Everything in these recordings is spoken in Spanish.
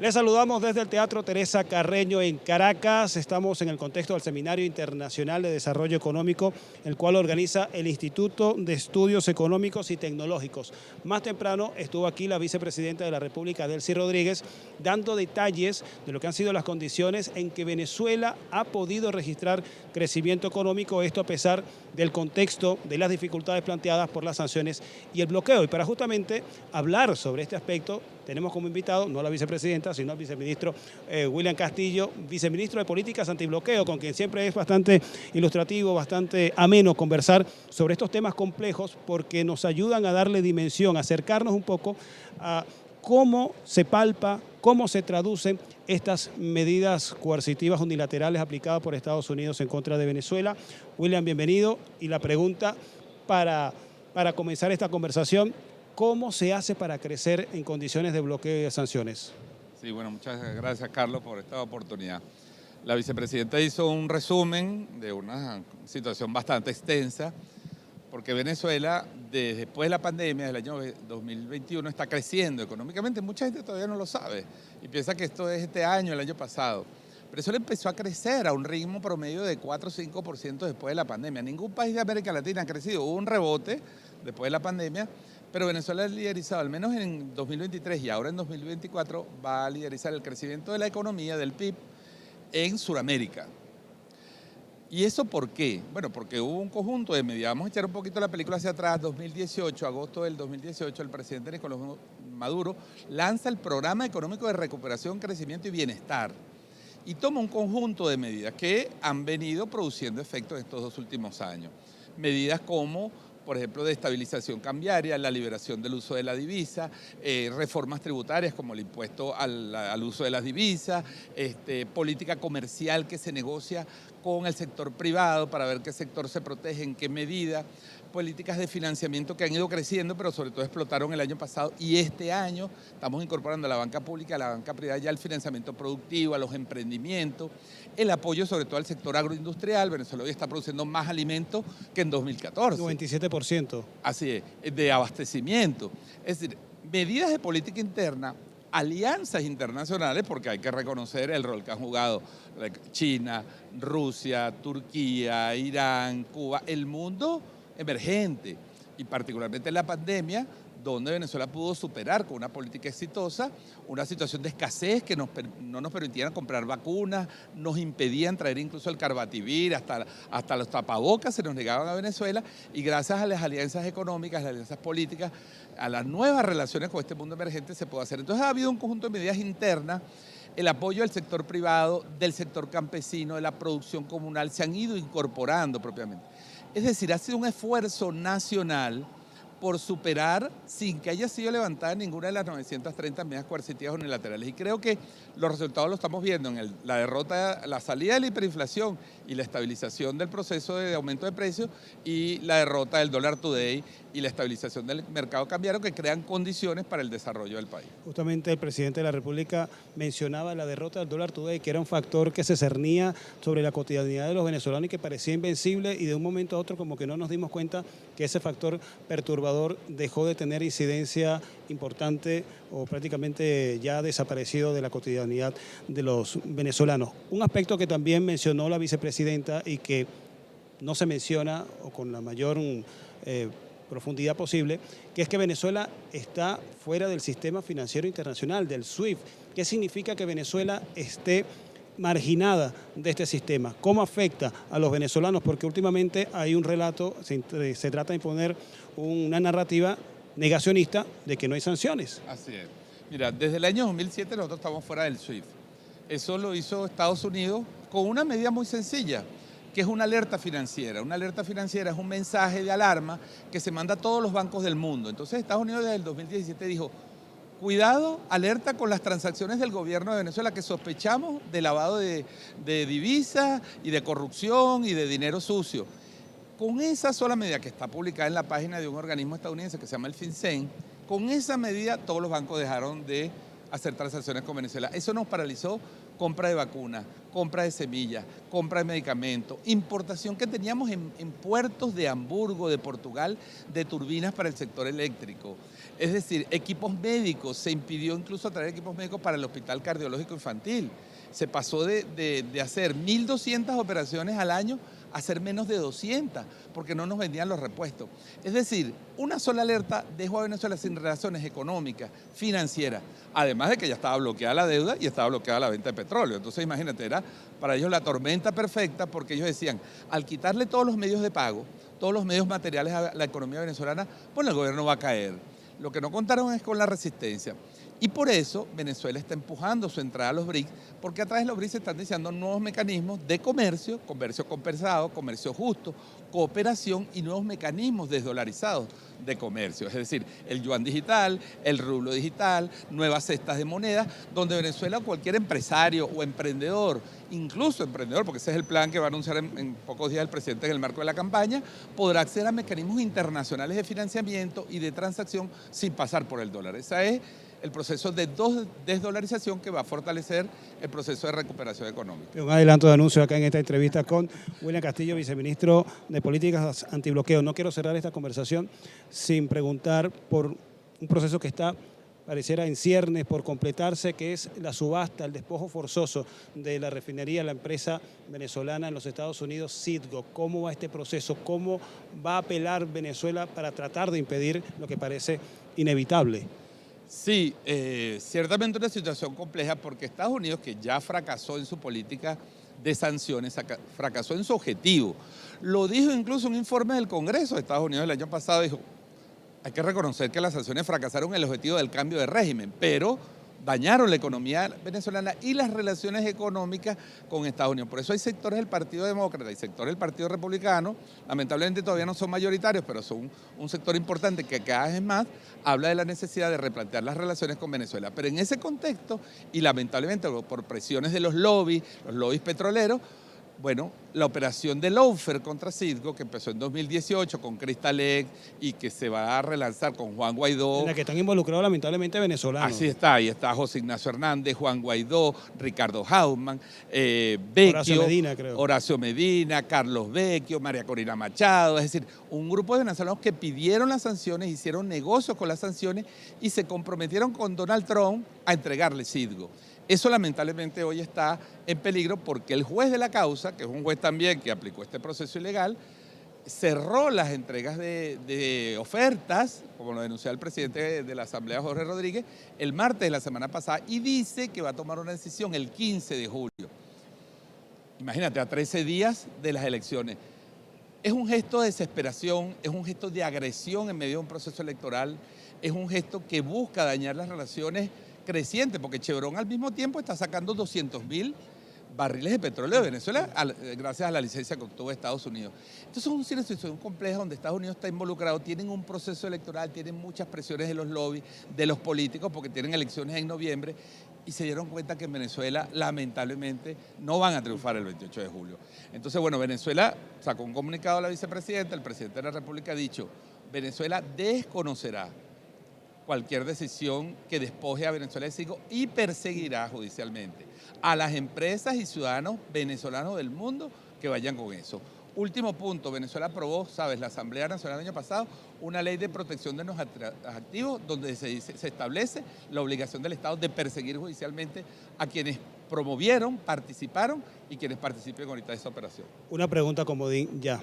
Les saludamos desde el Teatro Teresa Carreño en Caracas. Estamos en el contexto del Seminario Internacional de Desarrollo Económico, el cual organiza el Instituto de Estudios Económicos y Tecnológicos. Más temprano estuvo aquí la vicepresidenta de la República, Delcy Rodríguez, dando detalles de lo que han sido las condiciones en que Venezuela ha podido registrar crecimiento económico, esto a pesar del contexto de las dificultades planteadas por las sanciones y el bloqueo. Y para justamente hablar sobre este aspecto, tenemos como invitado, no a la vicepresidenta, sino al viceministro William Castillo, viceministro de Políticas Antibloqueo, con quien siempre es bastante ilustrativo, bastante ameno conversar sobre estos temas complejos, porque nos ayudan a darle dimensión, a acercarnos un poco a cómo se palpa, cómo se traducen estas medidas coercitivas unilaterales aplicadas por Estados Unidos en contra de Venezuela. William, bienvenido. Y la pregunta para comenzar esta conversación: ¿cómo se hace para crecer en condiciones de bloqueo y de sanciones? Sí, bueno, muchas gracias, Carlos, por esta oportunidad. La vicepresidenta hizo un resumen de una situación bastante extensa, porque Venezuela, después de la pandemia del año 2021, está creciendo económicamente. Mucha gente todavía no lo sabe y piensa que esto es este año, el año pasado. Venezuela empezó a crecer a un ritmo promedio de 4 o 5% después de la pandemia. Ningún país de América Latina ha crecido. Hubo un rebote después de la pandemia, pero Venezuela ha liderizado, al menos en 2023 y ahora en 2024, va a liderizar el crecimiento de la economía, del PIB, en Sudamérica. ¿Y eso por qué? Bueno, porque hubo un conjunto de medidas. Vamos a echar un poquito la película hacia atrás. 2018, agosto del 2018, el presidente Nicolás Maduro lanza el Programa Económico de Recuperación, Crecimiento y Bienestar y toma un conjunto de medidas que han venido produciendo efectos estos 2 últimos años. Medidas como, por ejemplo, de estabilización cambiaria, la liberación del uso de la divisa, reformas tributarias como el impuesto al uso de las divisas, política comercial que se negocia con el sector privado para ver qué sector se protege, en qué medida, políticas de financiamiento que han ido creciendo, pero sobre todo explotaron el año pasado y este año estamos incorporando a la banca pública, a la banca privada ya el financiamiento productivo, a los emprendimientos, el apoyo sobre todo al sector agroindustrial. Venezuela hoy está produciendo más alimentos que en 2014. 97%. Así es, de abastecimiento. Es decir, medidas de política interna, alianzas internacionales, porque hay que reconocer el rol que han jugado China, Rusia, Turquía, Irán, Cuba, el mundo emergente, y particularmente en la pandemia, donde Venezuela pudo superar con una política exitosa una situación de escasez que no nos permitían comprar vacunas, nos impedían traer incluso el Carbativir, hasta los tapabocas se nos negaban a Venezuela, y gracias a las alianzas económicas, las alianzas políticas, a las nuevas relaciones con este mundo emergente se puede hacer. Entonces ha habido un conjunto de medidas internas, el apoyo del sector privado, del sector campesino, de la producción comunal, se han ido incorporando propiamente. Es decir, ha sido un esfuerzo nacional por superar, sin que haya sido levantada ninguna de las 930 medidas coercitivas unilaterales. Y creo que los resultados los estamos viendo en la derrota, la salida de la hiperinflación y la estabilización del proceso de aumento de precios, y la derrota del dólar today y la estabilización del mercado cambiario, que crean condiciones para el desarrollo del país. Justamente el presidente de la República mencionaba la derrota del dólar today, que era un factor que se cernía sobre la cotidianidad de los venezolanos y que parecía invencible, y de un momento a otro como que no nos dimos cuenta que ese factor perturbador dejó de tener incidencia importante o prácticamente ya desaparecido de la cotidianidad de los venezolanos. Un aspecto que también mencionó la vicepresidenta y que no se menciona o con la mayor profundidad posible, que es que Venezuela está fuera del sistema financiero internacional, del SWIFT. ¿Qué significa que Venezuela esté marginada de este sistema? ¿Cómo afecta a los venezolanos? Porque últimamente hay un relato, se trata de imponer una narrativa negacionista de que no hay sanciones. Así es. Mira, desde el año 2007 nosotros estamos fuera del SWIFT. Eso lo hizo Estados Unidos con una medida muy sencilla, que es una alerta financiera. Una alerta financiera es un mensaje de alarma que se manda a todos los bancos del mundo. Entonces Estados Unidos desde el 2017 dijo: cuidado, alerta con las transacciones del gobierno de Venezuela, que sospechamos de lavado de divisas y de corrupción y de dinero sucio. Con esa sola medida, que está publicada en la página de un organismo estadounidense que se llama el FinCEN, con esa medida todos los bancos dejaron de hacer transacciones con Venezuela. Eso nos paralizó compra de vacunas, compra de semillas, compra de medicamentos, importación que teníamos en puertos de Hamburgo, de Portugal, de turbinas para el sector eléctrico. Es decir, equipos médicos, se impidió incluso traer equipos médicos para el Hospital Cardiológico Infantil. Se pasó de hacer 1.200 operaciones al año a hacer menos de 200, porque no nos vendían los repuestos. Es decir, una sola alerta dejó a Venezuela sin relaciones económicas, financieras, además de que ya estaba bloqueada la deuda y estaba bloqueada la venta de petróleo. Entonces, imagínate, era para ellos la tormenta perfecta, porque ellos decían, al quitarle todos los medios de pago, todos los medios materiales a la economía venezolana, bueno, el gobierno va a caer. Lo que no contaron es con la resistencia. Y por eso Venezuela está empujando su entrada a los BRICS, porque a través de los BRICS se están diseñando nuevos mecanismos de comercio, comercio compensado, comercio justo, cooperación y nuevos mecanismos desdolarizados de comercio. Es decir, el yuan digital, el rublo digital, nuevas cestas de moneda, donde Venezuela, cualquier empresario o emprendedor, incluso emprendedor, porque ese es el plan que va a anunciar en pocos días el presidente en el marco de la campaña, podrá acceder a mecanismos internacionales de financiamiento y de transacción sin pasar por el dólar. Esa es el proceso de desdolarización que va a fortalecer el proceso de recuperación económica. Un adelanto de anuncio acá en esta entrevista con William Castillo, viceministro de Políticas Antibloqueo. No quiero cerrar esta conversación sin preguntar por un proceso que está, pareciera, en ciernes por completarse, que es la subasta, el despojo forzoso de la refinería, la empresa venezolana en los Estados Unidos, Citgo. ¿Cómo va este proceso? ¿Cómo va a apelar Venezuela para tratar de impedir lo que parece inevitable? Sí, ciertamente una situación compleja, porque Estados Unidos, que ya fracasó en su política de sanciones, fracasó en su objetivo. Lo dijo incluso un informe del Congreso de Estados Unidos el año pasado, dijo, hay que reconocer que las sanciones fracasaron en el objetivo del cambio de régimen, pero dañaron la economía venezolana y las relaciones económicas con Estados Unidos. Por eso hay sectores del Partido Demócrata y sectores del Partido Republicano, lamentablemente todavía no son mayoritarios, pero son un sector importante que cada vez más habla de la necesidad de replantear las relaciones con Venezuela. Pero en ese contexto, y lamentablemente por presiones de los lobbies petroleros, bueno, la operación de Lawfare contra Citgo, que empezó en 2018 con Cristalex y que se va a relanzar con Juan Guaidó. En la que están involucrados lamentablemente venezolanos. Así está, ahí está José Ignacio Hernández, Juan Guaidó, Ricardo Hauptmann, Vecchio, Horacio Medina, Carlos Vecchio, María Corina Machado, es decir, un grupo de venezolanos que pidieron las sanciones, hicieron negocios con las sanciones y se comprometieron con Donald Trump a entregarle Citgo. Eso lamentablemente hoy está en peligro porque el juez de la causa, que es un juez también que aplicó este proceso ilegal, cerró las entregas de ofertas, como lo denunció el presidente de la Asamblea, Jorge Rodríguez, el martes de la semana pasada, y dice que va a tomar una decisión el 15 de julio. Imagínate, a 13 días de las elecciones. Es un gesto de desesperación, es un gesto de agresión en medio de un proceso electoral, es un gesto que busca dañar las relaciones creciente, porque Chevron al mismo tiempo está sacando 200.000 barriles de petróleo de Venezuela gracias a la licencia que obtuvo Estados Unidos. Entonces es una situación compleja donde Estados Unidos está involucrado, tienen un proceso electoral, tienen muchas presiones de los lobbies, de los políticos, porque tienen elecciones en noviembre, y se dieron cuenta que en Venezuela lamentablemente no van a triunfar el 28 de julio. Entonces, bueno, Venezuela sacó un comunicado a la vicepresidenta, el presidente de la República ha dicho, Venezuela desconocerá cualquier decisión que despoje a Venezuela de Citgo y perseguirá judicialmente a las empresas y ciudadanos venezolanos del mundo que vayan con eso. Último punto, Venezuela aprobó, sabes, la Asamblea Nacional el año pasado, una ley de protección de los activos donde se establece la obligación del Estado de perseguir judicialmente a quienes promovieron, participaron y quienes participen ahorita de esa operación. Una pregunta, comodín, ya.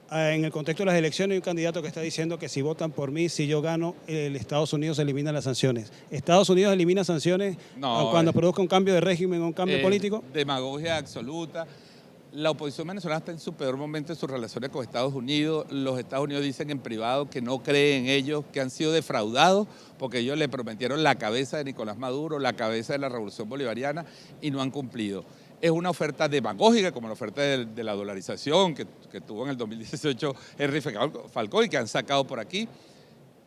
En el contexto de las elecciones hay un candidato que está diciendo que si votan por mí, si yo gano, el Estados Unidos elimina las sanciones. ¿Estados Unidos elimina sanciones cuando produzca un cambio de régimen o un cambio político? Demagogia absoluta. La oposición venezolana está en su peor momento en sus relaciones con Estados Unidos. Los Estados Unidos dicen en privado que no creen en ellos, que han sido defraudados porque ellos le prometieron la cabeza de Nicolás Maduro, la cabeza de la revolución bolivariana y no han cumplido. Es una oferta demagógica, como la oferta de la dolarización que tuvo en el 2018 Henry Falcó y que han sacado por aquí.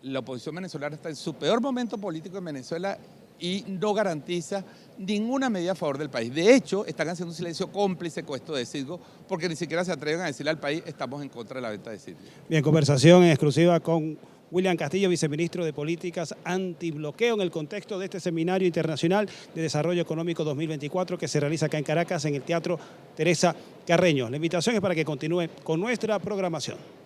La oposición venezolana está en su peor momento político en Venezuela y no garantiza ninguna medida a favor del país. De hecho, están haciendo un silencio cómplice con esto de Citgo, porque ni siquiera se atreven a decirle al país estamos en contra de la venta de Citgo. Bien, conversación en exclusiva con William Castillo, viceministro de Políticas Antibloqueo, en el contexto de este Seminario Internacional de Desarrollo Económico 2024 que se realiza acá en Caracas, en el Teatro Teresa Carreño. La invitación es para que continúe con nuestra programación.